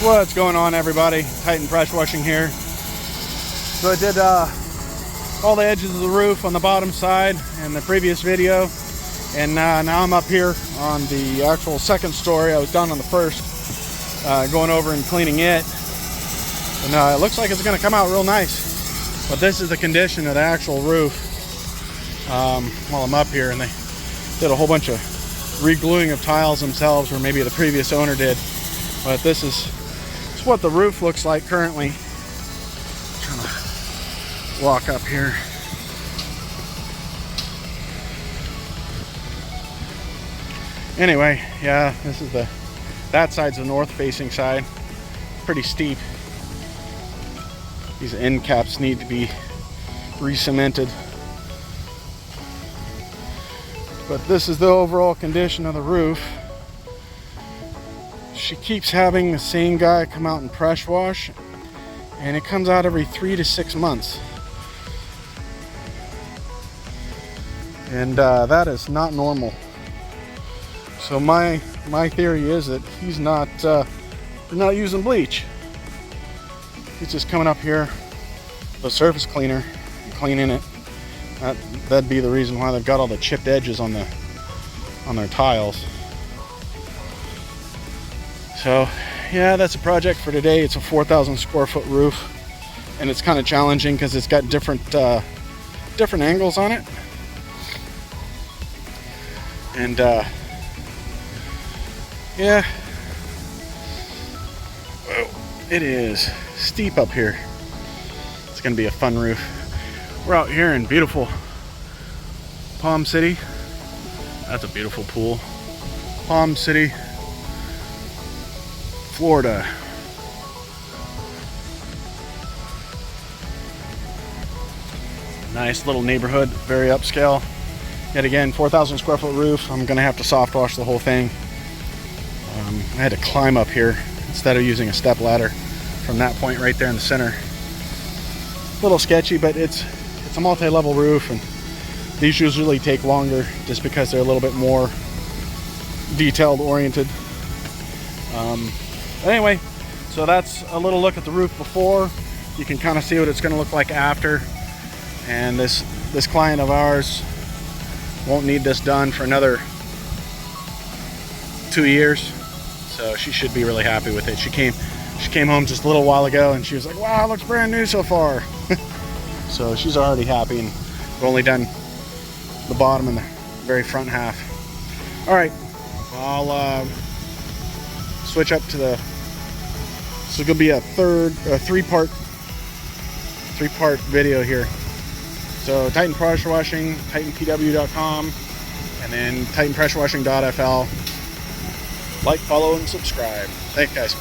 What's going on, everybody? Titan Pressure Washing here. So I did all the edges of the roof on the bottom side in the previous video, and now I'm up here on the actual second story. I was down on the first, going over and cleaning it, and it looks like it's going to come out real nice. But this is the condition of the actual roof while I'm up here, and they did a whole bunch of re-gluing of tiles themselves, or maybe the previous owner did. But this is what the roof looks like currently. I'm trying to walk up here. Anyway, yeah, this is that side's the north facing side. Pretty steep. These end caps need to be re-cemented. But this is the overall condition of the roof. She keeps having the same guy come out and pressure wash, and it comes out every 3 to 6 months. And that is not normal. So my theory is that he's not using bleach. He's just coming up here with a surface cleaner and cleaning it. That'd be the reason why they've got all the chipped edges on their tiles. So yeah, that's a project for today. It's a 4,000 square foot roof, and it's kind of challenging because it's got different angles on it, and yeah, it is steep up here. It's gonna be a fun roof. We're out here in beautiful Palm City. That's a beautiful pool. Palm City, Florida. Nice little neighborhood, very upscale. Yet again, 4,000 square foot roof. I'm gonna have to soft wash the whole thing. I had to climb up here instead of using a step ladder from that point right there in the center. A little sketchy, but it's a multi-level roof, and these usually take longer just because they're a little bit more detailed oriented. But anyway, so that's a little look at the roof before. You can kind of see what it's going to look like after. And this client of ours won't need this done for another 2 years, so she should be really happy with it. She came home just a little while ago, and she was like, "Wow, it looks brand new so far." So she's already happy, and we've only done the bottom and the very front half. All right, I'll switch up to this is gonna be a three-part video here. So Titan Pressure Washing, TitanPW.com, and then TitanPressureWashing.fl. Like, follow, and subscribe. Thanks, guys.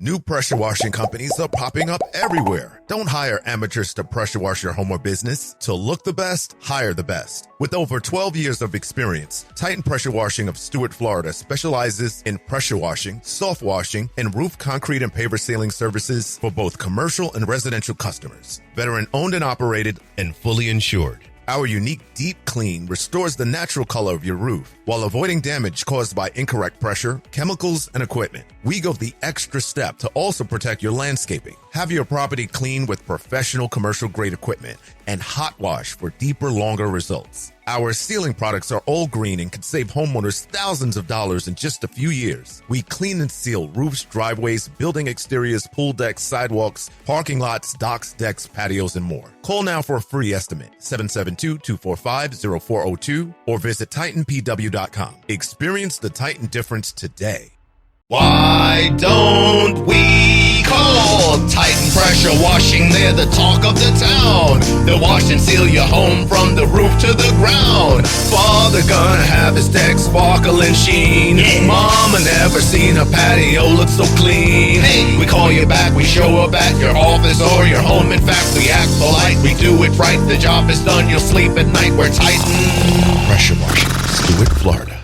New pressure washing companies are popping up everywhere. Don't hire amateurs to pressure wash your home or business. To look the best, hire the best. With over 12 years of experience, Titan Pressure Washing of Stuart, Florida specializes in pressure washing, soft washing, and roof concrete and paver sealing services for both commercial and residential customers. Veteran owned and operated and fully insured. Our unique deep clean restores the natural color of your roof while avoiding damage caused by incorrect pressure, chemicals, and equipment. We go the extra step to also protect your landscaping. Have your property clean with professional commercial grade equipment and hot wash for deeper, longer results. Our sealing products are all green and can save homeowners thousands of dollars in just a few years. We clean and seal roofs, driveways, building exteriors, pool decks, sidewalks, parking lots, docks, decks, patios, and more. Call now for a free estimate, 772-245-0402, or visit TitanPW.com. Experience the Titan difference today. Why don't we call Titan Pressure Washing? They're the talk of the town. They'll wash and seal your home from the roof to the ground. Father gonna have his deck sparkle and sheen. Mama never seen a patio look so clean. We call you back, we show up at your office or your home. In fact, we act polite, we do it right. The job is done, you'll sleep at night. We're Titan Pressure Washing, Stuart, Florida.